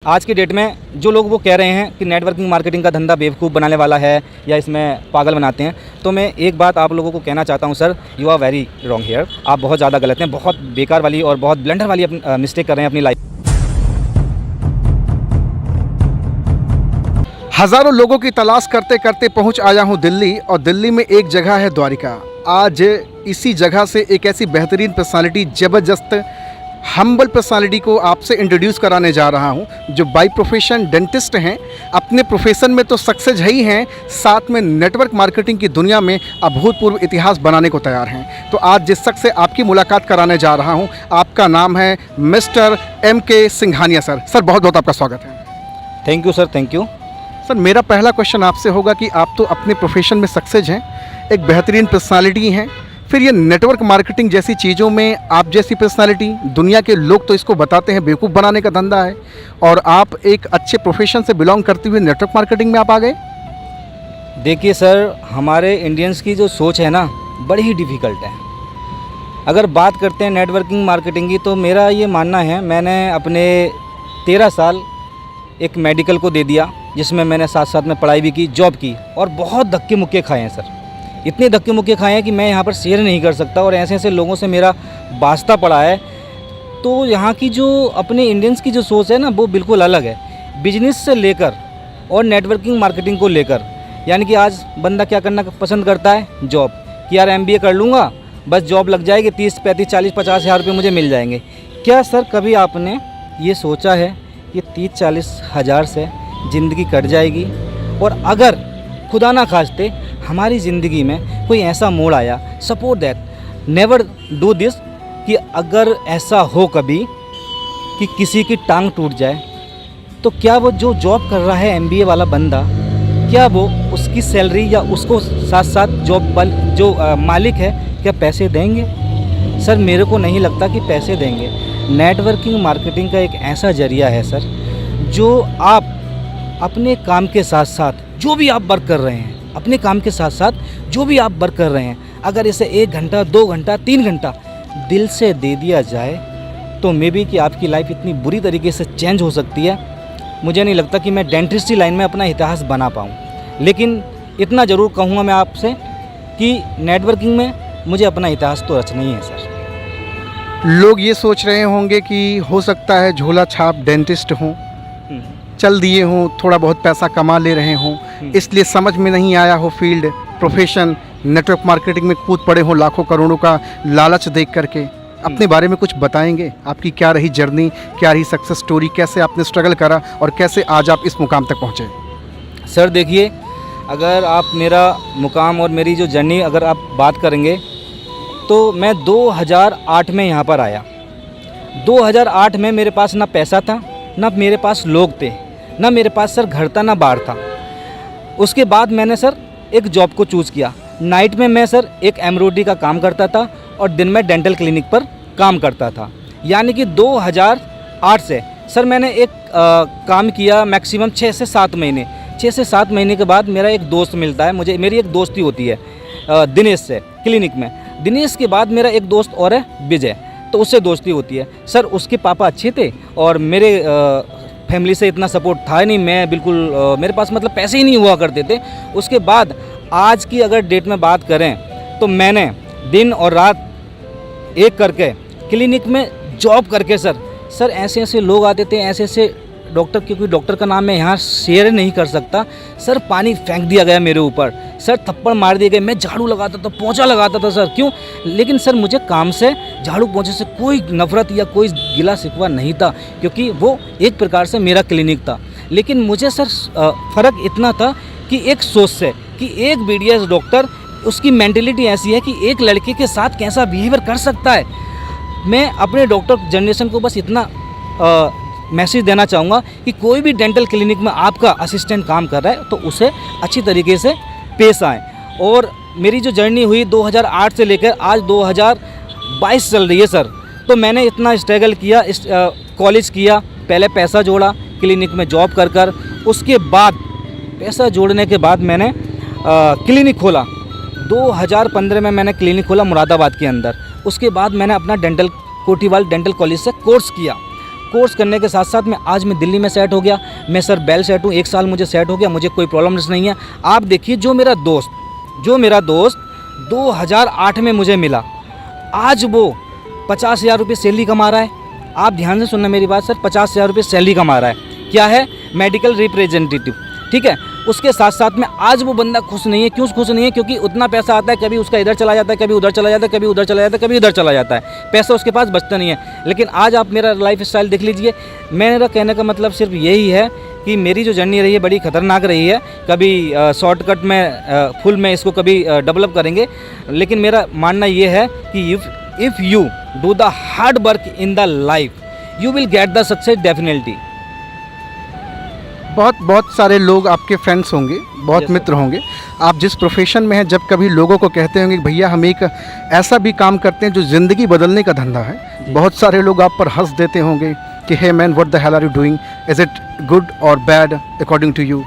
आज की डेट में जो लोग वो कह रहे हैं कि नेटवर्किंग मार्केटिंग का धंधा बेवकूफ़ बनाने वाला है या इसमें पागल बनाते हैं, तो मैं एक बात आप लोगों को कहना चाहता हूं sir, you are very wrong here. आप बहुत ज़्यादा गलत हैं, बहुत बेकार वाली और बहुत ब्लंडर वाली मिस्टेक कर रहे हैं अपनी लाइफ। हज़ारों लोगों की तलाश करते करते पहुंच आया हूं दिल्ली, और दिल्ली में एक जगह है द्वारिका। आज इसी जगह से एक ऐसी बेहतरीन पर्सनालिटी, ज़बरदस्त हम्बल पर्सनालिटी को आपसे इंट्रोड्यूस कराने जा रहा हूं, जो बाय प्रोफेशन डेंटिस्ट हैं। अपने प्रोफेशन में तो सक्सेस है ही हैं, साथ में नेटवर्क मार्केटिंग की दुनिया में अभूतपूर्व इतिहास बनाने को तैयार हैं। तो आज जिस शख्स से आपकी मुलाकात कराने जा रहा हूं, आपका नाम है मिस्टर MK सिंघानिया। सर बहुत बहुत आपका स्वागत है। Thank you sir, thank you. Sir मेरा पहला क्वेश्चन आपसे होगा कि आप तो अपने प्रोफेशन में सक्सेस हैं, एक बेहतरीन पर्सनालिटी हैं, फिर ये नेटवर्क मार्केटिंग जैसी चीज़ों में आप जैसी पर्सनालिटी, दुनिया के लोग तो इसको बताते हैं बेवकूफ़ बनाने का धंधा है, और आप एक अच्छे प्रोफेशन से बिलोंग करते हुए नेटवर्क मार्केटिंग में आप आ गए। देखिए सर, हमारे इंडियंस की जो सोच है ना, बड़ी ही डिफ़िकल्ट है। अगर बात करते हैं नेटवर्किंग मार्केटिंग की, तो मेरा ये मानना है, मैंने अपने 13 साल एक मेडिकल को दे दिया, जिसमें मैंने साथ साथ में पढ़ाई भी की, जॉब की, और बहुत धक्के मुक्के खाए हैं सर। इतने धक्के मुक्के खाए हैं कि मैं यहाँ पर शेयर नहीं कर सकता, और ऐसे ऐसे लोगों से मेरा वास्ता पड़ा है। तो यहाँ की जो अपने इंडियंस की जो सोच है ना, वो बिल्कुल अलग है, बिजनेस से लेकर और नेटवर्किंग मार्केटिंग को लेकर। यानी कि आज बंदा क्या करना पसंद करता है, जॉब, कि यार MBA कर लूँगा, बस जॉब लग जाएगी, 30, 35, 40, 50 हज़ार रुपये मुझे मिल जाएंगे। क्या सर कभी आपने ये सोचा है कि 30-40 हज़ार से ज़िंदगी कट जाएगी? और अगर खुदा ना खास्ते हमारी ज़िंदगी में कोई ऐसा मोड़ आया, support that, never do this, कि अगर ऐसा हो कभी कि किसी की टांग टूट जाए, तो क्या वो जो जॉब कर रहा है MBA वाला बंदा, क्या वो उसकी सैलरी या उसको साथ साथ जॉब वाले जो मालिक है, क्या पैसे देंगे? सर मेरे को नहीं लगता कि पैसे देंगे। नेटवर्किंग मार्केटिंग का एक ऐसा जरिया है सर, जो आप अपने काम के साथ साथ जो भी आप वर्क कर रहे हैं, अपने काम के साथ साथ जो भी आप वर्क कर रहे हैं, अगर इसे 1 घंटा, 2 घंटा, 3 घंटा दिल से दे दिया जाए, तो मे बी कि आपकी लाइफ इतनी बुरी तरीके से चेंज हो सकती है। मुझे नहीं लगता कि मैं डेंटिस्ट्री लाइन में अपना इतिहास बना पाऊँ, लेकिन इतना ज़रूर कहूँगा मैं आपसे कि नेटवर्किंग में मुझे अपना इतिहास तो रचना ही है सर। लोग ये सोच रहे होंगे कि हो सकता है झोला छाप डेंटिस्ट हों, चल दिए हों, थोड़ा बहुत पैसा कमा ले रहे हों, इसलिए समझ में नहीं आया हो फील्ड, प्रोफेशन, नेटवर्क मार्केटिंग में कूद पड़े हों लाखों करोड़ों का लालच देख करके। अपने बारे में कुछ बताएंगे, आपकी क्या रही जर्नी, क्या रही सक्सेस स्टोरी, कैसे आपने स्ट्रगल करा और कैसे आज आप इस मुकाम तक पहुँचे? सर देखिए, अगर आप मेरा मुकाम और मेरी जो जर्नी अगर आप बात करेंगे, तो मैं 2008 में यहाँ पर आया। 2008 में मेरे पास ना पैसा था, ना मेरे पास लोग थे, ना मेरे पास सर घर था, ना बार था। उसके बाद मैंने सर एक जॉब को चूज़ किया। नाइट में मैं सर एक एम्ब्रॉयडरी का काम करता था और दिन में डेंटल क्लिनिक पर काम करता था। यानी कि 2008 से सर मैंने एक काम किया मैक्सिमम 6 से 7 महीने। 6 से 7 महीने के बाद मेरा एक दोस्त मिलता है मुझे, मेरी एक दोस्ती होती है दिनेश से क्लिनिक में। दिनेश के बाद मेरा एक दोस्त और है विजय, तो उससे दोस्ती होती है। सर उसके पापा अच्छे थे और मेरे फैमिली से इतना सपोर्ट था नहीं, मैं बिल्कुल मेरे पास मतलब पैसे ही नहीं हुआ करते थे। उसके बाद आज की अगर डेट में बात करें, तो मैंने दिन और रात एक करके क्लिनिक में जॉब करके सर ऐसे ऐसे लोग आते थे, ऐसे ऐसे डॉक्टर, क्योंकि डॉक्टर का नाम मैं यहाँ शेयर नहीं कर सकता, सर पानी फेंक दिया गया मेरे ऊपर, सर थप्पड़ मार दिए गए, मैं झाड़ू लगाता था, पोंछा लगाता था सर। क्यों? लेकिन सर मुझे काम से, झाड़ू पोंछे से कोई नफ़रत या कोई गिला शिकवा नहीं था, क्योंकि वो एक प्रकार से मेरा क्लिनिक था। लेकिन मुझे सर फ़र्क इतना था कि एक सोच से, कि एक BDS डॉक्टर, उसकी मेंटेलिटी ऐसी है कि एक लड़के के साथ कैसा बिहेवियर कर सकता है। मैं अपने डॉक्टर जनरेशन को बस इतना मैसेज देना चाहूँगा कि कोई भी डेंटल क्लिनिक में आपका असिस्टेंट काम कर रहा है, तो उसे अच्छी तरीके से पेश आएँ। और मेरी जो जर्नी हुई 2008 से लेकर आज 2022 चल रही है सर, तो मैंने इतना स्ट्रगल किया, कॉलेज किया, पहले पैसा जोड़ा क्लिनिक में जॉब कर उसके बाद पैसा जोड़ने के बाद मैंने क्लिनिक खोला। 2015 में मैंने क्लिनिक खोला मुरादाबाद के अंदर। उसके बाद मैंने अपना डेंटल कोटीवाल डेंटल कॉलेज से कोर्स किया। कोर्स करने के साथ साथ मैं दिल्ली में सेट हो गया। मैं सर वेल सेट हूँ, 1 साल मुझे सेट हो गया, मुझे कोई प्रॉब्लम्स नहीं है। आप देखिए जो मेरा दोस्त 2008 में मुझे मिला, आज वो 50,000 रुपये सैलरी कमा रहा है। आप ध्यान से सुनना मेरी बात सर, 50,000 रुपये सैलरी कमा रहा है। क्या है? मेडिकल रिप्रेजेंटेटिव, ठीक है। उसके साथ साथ में आज वो बंदा खुश नहीं है। क्यों खुश नहीं है? क्योंकि उतना पैसा आता है, कभी उसका इधर चला जाता है, कभी उधर चला जाता है, कभी उधर चला जाता है, कभी इधर चला जाता है, पैसा उसके पास बचता नहीं है। लेकिन आज आप मेरा लाइफ स्टाइल देख लीजिए। मेरा कहने का मतलब सिर्फ यही है कि मेरी जो जर्नी रही है बड़ी ख़तरनाक रही है। कभी शॉर्टकट में फुल में इसको कभी डेवलप करेंगे, लेकिन मेरा मानना ये है कि if you do the hard work in the life you will get the success definitely. बहुत सारे लोग आपके फ्रेंड्स होंगे, बहुत Yes, मित्र होंगे। आप जिस प्रोफेशन में हैं, जब कभी लोगों को कहते होंगे कि भैया हम एक ऐसा भी काम करते हैं जो ज़िंदगी बदलने का धंधा है, बहुत सारे लोग आप पर हंस देते होंगे कि hey man what the hell are you doing, is it good और bad according to you?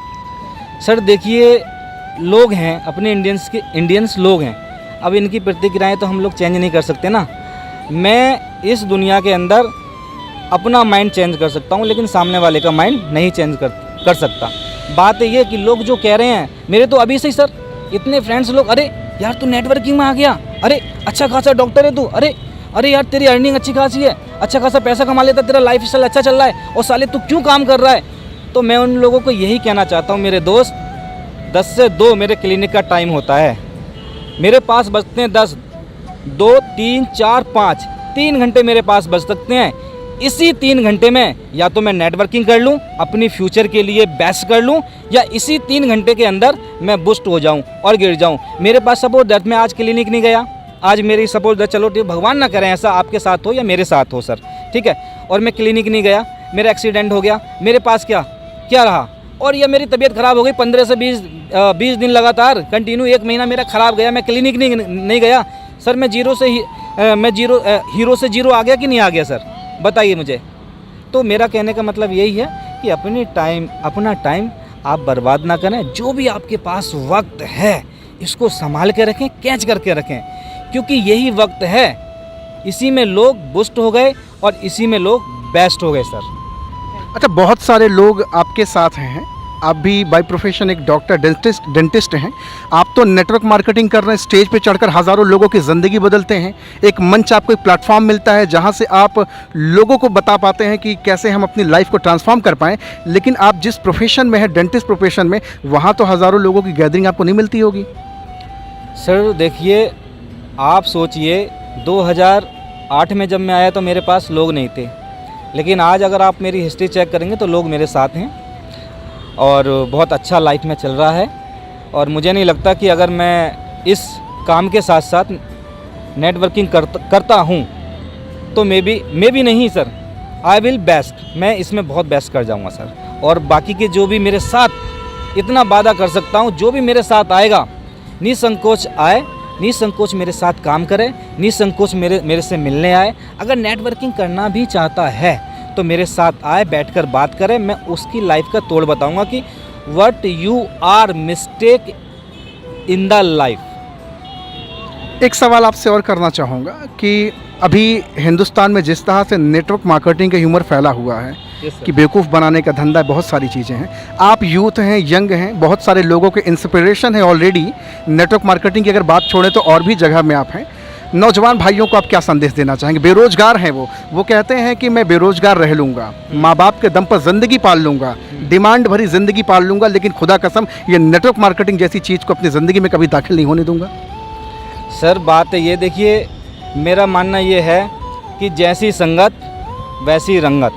Sir देखिए, लोग हैं अपने इंडियंस लोग हैं। अब इनकी प्रतिक्रियाएं तो हम लोग चेंज नहीं कर सकते ना। मैं इस दुनिया के अंदर अपना माइंड चेंज कर सकता हूं, लेकिन सामने वाले का माइंड नहीं चेंज कर सकता। बात ये कि लोग जो कह रहे हैं, मेरे तो अभी से ही सर इतने फ्रेंड्स लोग, अरे यार तू नेटवर्किंग में आ गया, अरे अच्छा खासा डॉक्टर है तू, अरे यार तेरी अर्निंग अच्छी खासी है, अच्छा खासा पैसा कमा लेता, तेरा लाइफ स्टाइल अच्छा चल रहा है, और साले तू क्यों काम कर रहा है? तो मैं उन लोगों को यही कहना चाहता हूँ, मेरे दोस्त 10 से 2 मेरे क्लिनिक का टाइम होता है। मेरे पास बचते हैं 10, 2, 3, 4, 5, 3 घंटे मेरे पास बच सकते हैं। इसी 3 घंटे में या तो मैं नेटवर्किंग कर लूं, अपनी फ्यूचर के लिए बेस्ट कर लूं, या इसी 3 घंटे के अंदर मैं बूस्ट हो जाऊं और गिर जाऊं। मेरे पास सपोज दैट मैं आज क्लिनिक नहीं गया, आज मेरी सपोज दैट, चलो ठीक, भगवान ना करें ऐसा आपके साथ हो या मेरे साथ हो सर, ठीक है, और मैं क्लिनिक नहीं गया, मेरा एक्सीडेंट हो गया, मेरे पास क्या रहा, और या मेरी तबीयत ख़राब हो गई 15 से 20 दिन लगातार कंटिन्यू, 1 महीना मेरा ख़राब गया, मैं क्लिनिक नहीं गया सर, मैं हीरो से जीरो आ गया कि नहीं आ गया सर, बताइए मुझे। तो मेरा कहने का मतलब यही है कि अपना टाइम आप बर्बाद ना करें। जो भी आपके पास वक्त है इसको संभाल के रखें, कैच करके रखें, क्योंकि यही वक्त है, इसी में लोग बूस्ट हो गए और इसी में लोग बेस्ट हो गए सर। अच्छा, बहुत सारे लोग आपके साथ हैं, आप भी बाय प्रोफेशन एक डॉक्टर डेंटिस्ट हैं, आप तो नेटवर्क मार्केटिंग कर रहे हैं, स्टेज पे चढ़कर हज़ारों लोगों की ज़िंदगी बदलते हैं, एक मंच आपको, एक प्लेटफॉर्म मिलता है जहां से आप लोगों को बता पाते हैं कि कैसे हम अपनी लाइफ को ट्रांसफॉर्म कर पाएँ। लेकिन आप जिस प्रोफेशन में हैं, डेंटिस्ट प्रोफेशन में, वहाँ तो हज़ारों लोगों की गैदरिंग आपको नहीं मिलती होगी। सर देखिए, आप सोचिए 2008 में जब मैं आया तो मेरे पास लोग नहीं थे, लेकिन आज अगर आप मेरी हिस्ट्री चेक करेंगे तो लोग मेरे साथ हैं और बहुत अच्छा लाइफ में चल रहा है। और मुझे नहीं लगता कि अगर मैं इस काम के साथ साथ नेटवर्किंग करता हूँ तो मे बी नहीं सर, आई विल बेस्ट, मैं इसमें बहुत बेस्ट कर जाऊँगा सर। और बाकी के जो भी मेरे साथ, इतना वादा कर सकता हूँ, जो भी मेरे साथ आएगा निसंकोच आए, निसंकोच मेरे साथ काम करे, निसंकोच मेरे से मिलने आए। अगर नेटवर्किंग करना भी चाहता है तो मेरे साथ आए, बैठकर बात करें, मैं उसकी लाइफ का तोड़ बताऊंगा कि what you are mistake in the life. एक सवाल आपसे और करना चाहूँगा कि अभी हिंदुस्तान में जिस तरह से नेटवर्क मार्केटिंग का ह्यूमर फैला हुआ है कि बेवकूफ़ बनाने का धंधा, बहुत सारी चीज़ें हैं, आप यूथ हैं, यंग हैं, बहुत सारे लोगों के इंस्पिरेशन है ऑलरेडी। नेटवर्क मार्केटिंग की अगर बात छोड़ें तो और भी जगह में आप हैं। नौजवान भाइयों को आप क्या संदेश देना चाहेंगे? बेरोजगार हैं वो कहते हैं कि मैं बेरोजगार रह लूँगा, माँ बाप के दम पर ज़िंदगी पाल लूँगा, डिमांड भरी ज़िंदगी पाल लूँगा, लेकिन खुदा कसम ये नेटवर्क मार्केटिंग जैसी चीज़ को अपनी ज़िंदगी में कभी दाखिल नहीं होने दूँगा। सर बात ये देखिए, मेरा मानना ये है कि जैसी संगत वैसी रंगत।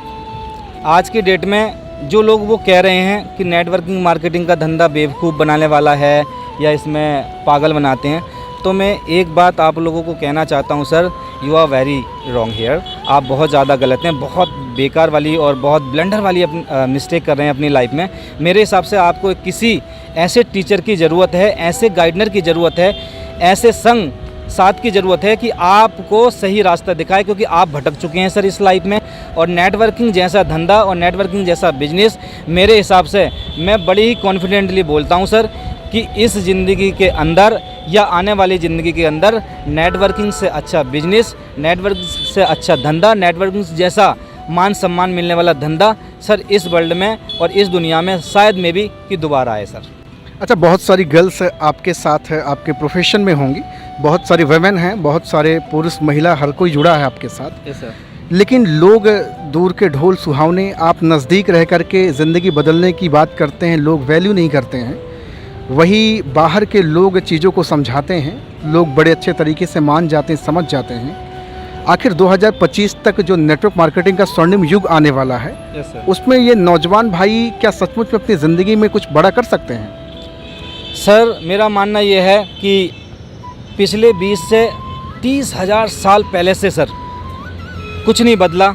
आज की डेट में जो लोग वो कह रहे हैं कि नेटवर्किंग मार्केटिंग का धंधा बेवकूफ़ बनाने वाला है या इसमें पागल बनाते हैं, तो मैं एक बात आप लोगों को कहना चाहता हूं sir, you are very wrong here. आप बहुत ज़्यादा गलत हैं, बहुत बेकार वाली और बहुत ब्लंडर वाली मिस्टेक कर रहे हैं अपनी लाइफ में। मेरे हिसाब से आपको किसी ऐसे टीचर की ज़रूरत है, ऐसे गाइडनर की ज़रूरत है, ऐसे संग साथ की ज़रूरत है कि आपको सही रास्ता दिखाए, क्योंकि आप भटक चुके हैं सर इस लाइफ में। और नेटवर्किंग जैसा धंधा और नेटवर्किंग जैसा बिजनेस, मेरे हिसाब से मैं बड़ी ही कॉन्फिडेंटली बोलता हूं सर कि इस ज़िंदगी के अंदर या आने वाली ज़िंदगी के अंदर नेटवर्किंग से अच्छा बिजनेस, नेटवर्किंग से अच्छा धंधा, नेटवर्किंग जैसा मान सम्मान मिलने वाला धंधा सर इस वर्ल्ड में और इस दुनिया में शायद मे भी कि दोबारा आए सर। अच्छा, बहुत सारी गर्ल्स आपके साथ आपके प्रोफेशन में होंगी, बहुत सारी वुमेन हैं, बहुत सारे पुरुष महिला हर कोई जुड़ा है आपके साथ। Yes sir. लेकिन लोग दूर के ढोल सुहावने, आप नज़दीक रह कर के ज़िंदगी बदलने की बात करते हैं, लोग वैल्यू नहीं करते हैं। वही बाहर के लोग चीज़ों को समझाते हैं, लोग बड़े अच्छे तरीके से मान जाते हैं, समझ जाते हैं। आखिर 2025 तक जो नेटवर्क मार्केटिंग का स्वर्णिम युग आने वाला है, यस सर। उसमें ये नौजवान भाई क्या सचमुच में अपनी ज़िंदगी में कुछ बड़ा कर सकते हैं? सर मेरा मानना ये है कि पिछले 20 से 30,000 साल पहले से सर कुछ नहीं बदला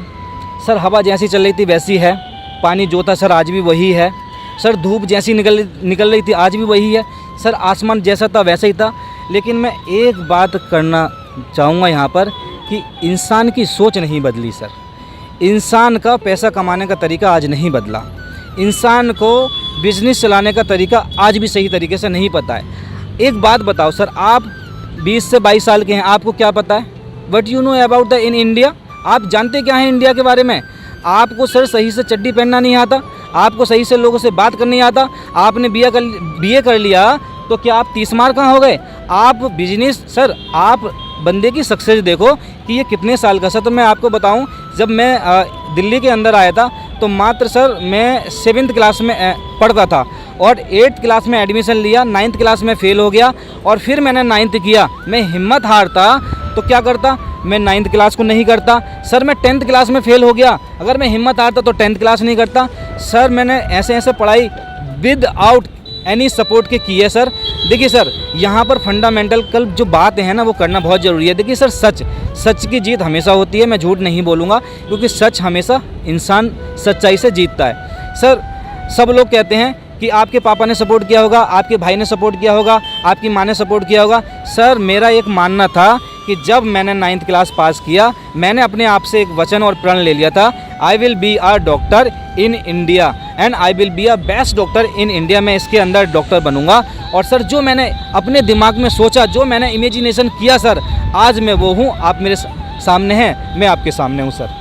सर। हवा जैसी चल रही थी वैसी है, पानी जो था सर आज भी वही है सर। धूप जैसी निकल रही थी आज भी वही है सर। आसमान जैसा था वैसा ही था। लेकिन मैं एक बात करना चाहूँगा यहाँ पर कि इंसान की सोच नहीं बदली सर। इंसान का पैसा कमाने का तरीका आज नहीं बदला। इंसान को बिजनेस चलाने का तरीका आज भी सही तरीके से नहीं पता है। एक बात बताओ सर, आप 20 से 22 साल के हैं, आपको क्या पता है? What you know about the in India? आप जानते क्या हैं इंडिया के बारे में? आपको सर सही से चड्डी पहनना नहीं आता, आपको सही से लोगों से बात करना नहीं आता। आपने बीए कर लिया तो क्या आप 30 मार कहाँ हो गए? आप बिजनेस सर, आप बंदे की सक्सेस देखो कि ये कितने साल का। सर तो मैं आपको बताऊं, जब मैं दिल्ली के अंदर आया था तो मात्र सर मैं 7th क्लास में पढ़ता था और 8th क्लास में एडमिशन लिया, 9th क्लास में फ़ेल हो गया और फिर मैंने 9th किया। मैं हिम्मत हारता तो क्या करता? मैं 9th क्लास को नहीं करता सर। मैं 10th क्लास में फ़ेल हो गया, अगर मैं हिम्मत हारता तो 10th क्लास नहीं करता सर। मैंने ऐसे पढ़ाई विद आउट एनी सपोर्ट के की है सर। देखिए सर, यहाँ पर फंडामेंटल कल जो बात है ना वो करना बहुत ज़रूरी है। देखिए सर, सच की जीत हमेशा होती है, मैं झूठ नहीं बोलूँगा, क्योंकि सच हमेशा इंसान सच्चाई से जीतता है सर। सब लोग कहते हैं कि आपके पापा ने सपोर्ट किया होगा, आपके भाई ने सपोर्ट किया होगा, आपकी माँ ने सपोर्ट किया होगा। सर मेरा एक मानना था कि जब मैंने 9th क्लास पास किया, मैंने अपने आप से एक वचन और प्रण ले लिया था, I will be a doctor in India and I will be a best doctor in India. मैं इसके अंदर डॉक्टर बनूंगा। और सर जो मैंने अपने दिमाग में सोचा, जो मैंने इमेजिनेशन किया सर, आज मैं वो हूँ। आप मेरे सामने हैं, मैं आपके सामने हूँ सर।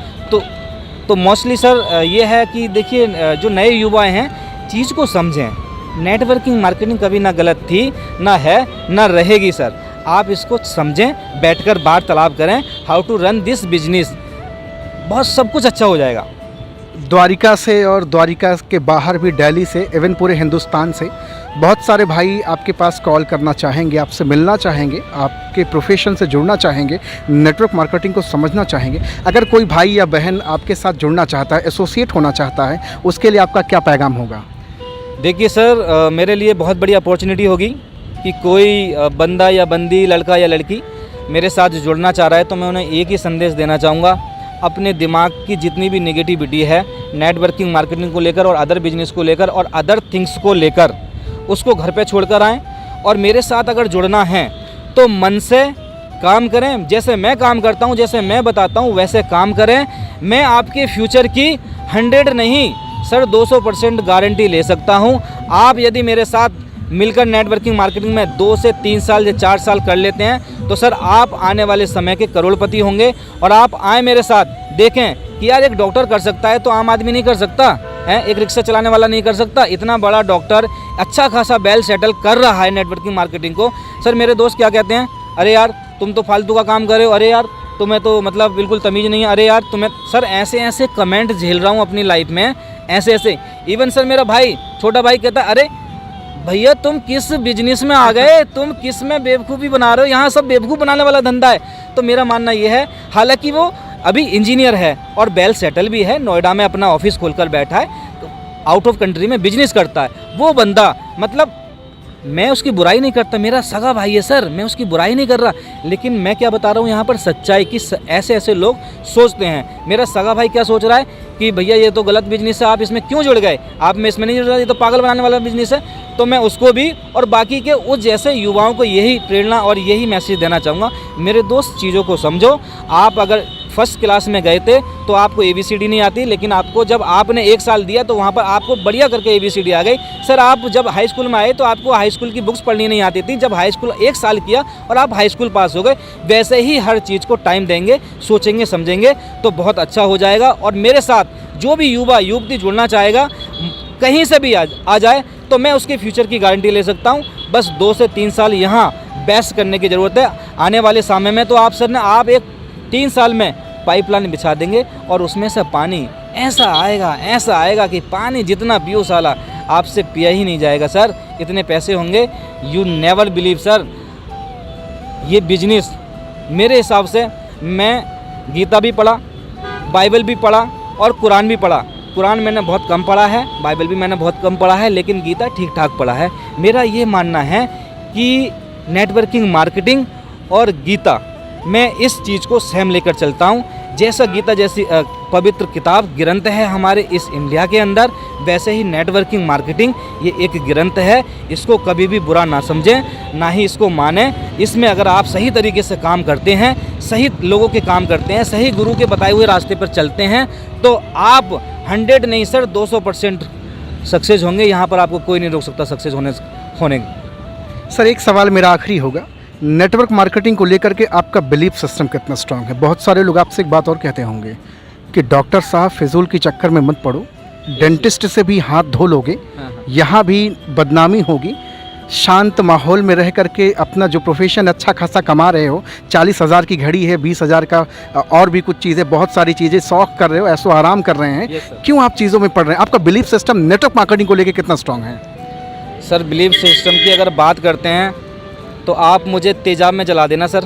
तो मोस्टली सर ये है कि देखिए जो नए युवा हैं चीज़ को समझें। नेटवर्किंग मार्केटिंग कभी ना गलत थी, ना है, ना रहेगी सर। आप इसको समझें, बैठकर वार्तालाप करें, how to run this business, बहुत सब कुछ अच्छा हो जाएगा। द्वारिका से और द्वारिका के बाहर भी, दिल्ली से, इवन पूरे हिंदुस्तान से बहुत सारे भाई आपके पास कॉल करना चाहेंगे, आपसे मिलना चाहेंगे, आपके प्रोफेशन से जुड़ना चाहेंगे, नेटवर्क मार्केटिंग को समझना चाहेंगे। अगर कोई भाई या बहन आपके साथ जुड़ना चाहता है, एसोसिएट होना चाहता है, उसके लिए आपका क्या पैगाम होगा? देखिए सर, मेरे लिए बहुत बड़ी अपॉर्चुनिटी होगी कि कोई बंदा या बंदी, लड़का या लड़की मेरे साथ जुड़ना चाह रहा है तो मैं उन्हें एक ही संदेश देना चाहूँगा, अपने दिमाग की जितनी भी नेगेटिविटी है नेटवर्किंग मार्केटिंग को लेकर और अदर बिजनेस को लेकर और अदर थिंग्स को लेकर, उसको घर पे छोड़कर आएँ और मेरे साथ अगर जुड़ना है तो मन से काम करें। जैसे मैं काम करता हूँ, जैसे मैं बताता हूँ वैसे काम करें। मैं आपके फ्यूचर की 100 नहीं सर 200% गारंटी ले सकता हूँ। आप यदि मेरे साथ मिलकर नेटवर्किंग मार्केटिंग में 2 से 3 साल या 4 साल कर लेते हैं तो सर आप आने वाले समय के करोड़पति होंगे। और आप आए मेरे साथ, देखें कि यार एक डॉक्टर कर सकता है तो आम आदमी नहीं कर सकता है, एक रिक्शा चलाने वाला नहीं कर सकता। इतना बड़ा डॉक्टर अच्छा खासा वेल सेटल कर रहा है नेटवर्किंग मार्केटिंग को। सर मेरे दोस्त क्या कहते हैं, अरे यार तुम तो फालतू का काम कर रहे हो, अरे यार तुम्हें तो मतलब बिल्कुल तमीज़ नहीं है, अरे यार तुम्हें। सर ऐसे कमेंट झेल रहा हूँ अपनी लाइफ में, ऐसे। इवन सर मेरा भाई, छोटा भाई कहता है, अरे भैया तुम किस बिजनेस में आ गए, तुम किस में बेवकूफ़ी बना रहे हो, यहाँ सब बेवकूफ़ बनाने वाला धंधा है। तो मेरा मानना ये है, हालांकि वो अभी इंजीनियर है और वेल सेटल भी है, नोएडा में अपना ऑफिस खोलकर बैठा है, तो आउट ऑफ कंट्री में बिजनेस करता है वो बंदा। मतलब मैं उसकी बुराई नहीं करता, मेरा सगा भाई है सर, मैं उसकी बुराई नहीं कर रहा, लेकिन मैं क्या बता रहा हूँ यहाँ पर सच्चाई कि ऐसे लोग सोचते हैं। मेरा सगा भाई क्या सोच रहा है कि भैया ये तो गलत बिजनेस है, आप इसमें क्यों जुड़ गए, आप में इसमें नहीं जुड़ रहे, ये तो पागल बनाने वाला बिजनेस है। तो मैं उसको भी और बाकी के उस जैसे युवाओं को यही प्रेरणा और यही मैसेज देना चाहूँगा, मेरे दोस्त चीज़ों को समझो। आप अगर फर्स्ट क्लास में गए थे तो आपको ABCD नहीं आती, लेकिन आपको जब आपने 1 साल दिया तो वहाँ पर आपको बढ़िया करके ABCD आ गई। सर आप जब हाई स्कूल में आए तो आपको हाई स्कूल की बुक्स पढ़नी नहीं आती थी, जब हाई स्कूल 1 साल किया और आप हाई स्कूल पास हो गए। वैसे ही हर चीज़ को टाइम देंगे, सोचेंगे समझेंगे तो बहुत अच्छा हो जाएगा। और मेरे साथ जो भी युवा युवती जुड़ना चाहेगा, कहीं से भी आ जाए तो मैं उसके फ्यूचर की गारंटी ले सकता हूँ। बस 2 से 3 साल यहाँ बेस्ट करने की ज़रूरत है। आने वाले समय में तो आप सर ने आप एक 3 साल में पाइपलाइन बिछा देंगे और उसमें से पानी ऐसा आएगा कि पानी जितना पियो साला आपसे पिया ही नहीं जाएगा सर। इतने पैसे होंगे, यू नेवर बिलीव सर। ये बिजनेस मेरे हिसाब से, मैं गीता भी पढ़ा, बाइबल भी पढ़ा और कुरान भी पढ़ा। कुरान मैंने बहुत कम पढ़ा है, बाइबल भी मैंने बहुत कम पढ़ा है, लेकिन गीता ठीक ठाक पढ़ा है। मेरा ये मानना है कि नेटवर्किंग मार्केटिंग और गीता, मैं इस चीज़ को सेम लेकर चलता हूँ। जैसा गीता जैसी पवित्र किताब ग्रंथ है हमारे इस इंडिया के अंदर, वैसे ही नेटवर्किंग मार्केटिंग ये एक ग्रंथ है। इसको कभी भी बुरा ना समझें, ना ही इसको मानें। इसमें अगर आप सही तरीके से काम करते हैं, सही लोगों के काम करते हैं, सही गुरु के बताए हुए रास्ते पर चलते हैं तो आप 100 नहीं सर 200% सक्सेस होंगे। यहाँ पर आपको कोई नहीं रोक सकता सक्सेस होने। सर एक सवाल मेरा आखिरी होगा, नेटवर्क मार्केटिंग को लेकर के आपका बिलीफ सिस्टम कितना स्ट्रांग है? बहुत सारे लोग आपसे एक बात और कहते होंगे कि डॉक्टर साहब फिजूल के चक्कर में मत पड़ो, डेंटिस्ट से भी हाथ धो लोगे, यहाँ भी बदनामी होगी। शांत माहौल में रह करके अपना जो प्रोफेशन अच्छा खासा कमा रहे हो, 40,000 की घड़ी है, 20,000 का और भी कुछ चीज़ें, बहुत सारी चीज़ें शौक कर रहे हो, ऐसो आराम कर रहे हैं, क्यों आप चीज़ों में पड़ रहे हैं? आपका बिलीफ सिस्टम नेटवर्क मार्केटिंग को लेकर कितना स्ट्रांग है? सर बिलीफ सिस्टम की अगर बात करते हैं तो आप मुझे तेजाब में जला देना सर,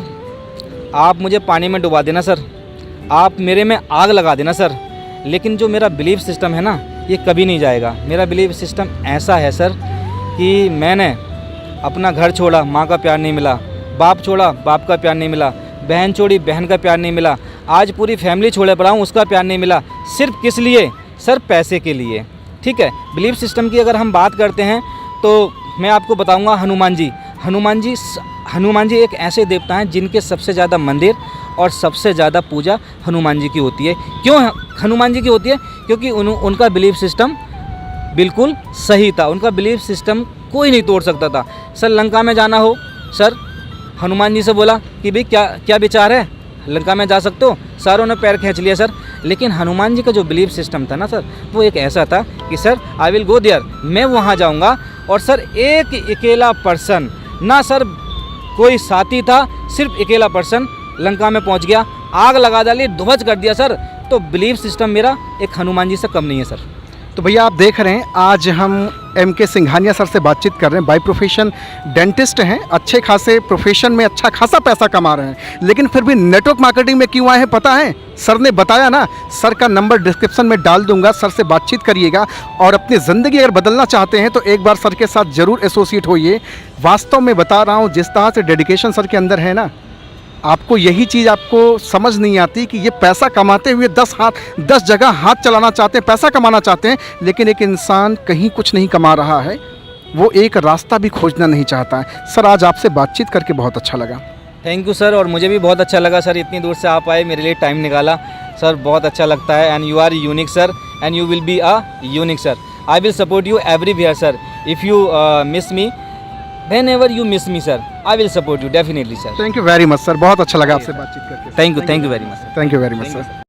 आप मुझे पानी में डुबा देना सर, आप मेरे में आग लगा देना सर, लेकिन जो मेरा बिलीफ सिस्टम है ना ये कभी नहीं जाएगा। मेरा बिलीफ सिस्टम ऐसा है सर कि मैंने अपना घर छोड़ा, माँ का प्यार नहीं मिला, बाप छोड़ा, बाप का प्यार नहीं मिला, बहन छोड़ी, बहन का प्यार नहीं मिला, आज पूरी फैमिली छोड़े पड़ा हूँ, उसका प्यार नहीं मिला। सिर्फ किस लिए सर? पैसे के लिए। ठीक है, बिलीफ सिस्टम की अगर हम बात करते हैं तो मैं आपको बताऊँगा हनुमान जी एक ऐसे देवता हैं जिनके सबसे ज़्यादा मंदिर और सबसे ज़्यादा पूजा हनुमान जी की होती है। क्यों हनुमान जी की होती है? क्योंकि उनका बिलीफ सिस्टम बिल्कुल सही था, उनका बिलीफ सिस्टम कोई नहीं तोड़ सकता था। सर लंका में जाना हो, सर हनुमान जी से बोला कि भाई क्या विचार है, लंका में जा सकते हो? सारों ने पैर खींच लिया सर। लेकिन हनुमान जी का जो बिलीफ सिस्टम था ना सर, वो एक ऐसा था कि sir I will go there, मैं वहाँ जाऊँगा। और सर एक अकेला पर्सन, ना सर कोई साथी था, सिर्फ अकेला पर्सन लंका में पहुँच गया, आग लगा डाली, ध्वज कर दिया सर। तो बिलीफ सिस्टम मेरा एक हनुमान जी से कम नहीं है सर। तो भैया आप देख रहे हैं, आज हम MK सिंघानिया सर से बातचीत कर रहे हैं। बाय प्रोफेशन डेंटिस्ट हैं, अच्छे खासे प्रोफेशन में अच्छा खासा पैसा कमा रहे हैं, लेकिन फिर भी नेटवर्क मार्केटिंग में क्यों आए हैं पता है? सर ने बताया ना, सर का नंबर डिस्क्रिप्शन में डाल दूंगा, सर से बातचीत करिएगा। और अपनी ज़िंदगी अगर बदलना चाहते हैं तो एक बार सर के साथ ज़रूर एसोसिएट होइए। वास्तव में बता रहा हूँ, जिस तरह से डेडिकेशन सर के अंदर है ना, आपको यही चीज़ आपको समझ नहीं आती कि ये पैसा कमाते हुए 10 जगह हाथ चलाना चाहते हैं, पैसा कमाना चाहते हैं, लेकिन एक इंसान कहीं कुछ नहीं कमा रहा है, वो एक रास्ता भी खोजना नहीं चाहता है। सर आज आपसे बातचीत करके बहुत अच्छा लगा। थैंक यू सर, और मुझे भी बहुत अच्छा लगा सर, इतनी दूर से आप आए, मेरे लिए टाइम निकाला सर, बहुत अच्छा लगता है। And you are unique sir, and you will be a unique sir. I will support you everywhere sir. If you miss me, whenever you miss me sir, I will support you definitely sir. Thank you very much sir, बहुत अच्छा लगा आपसे बातचीत करके। Thank you very much sir. Thank you very much sir.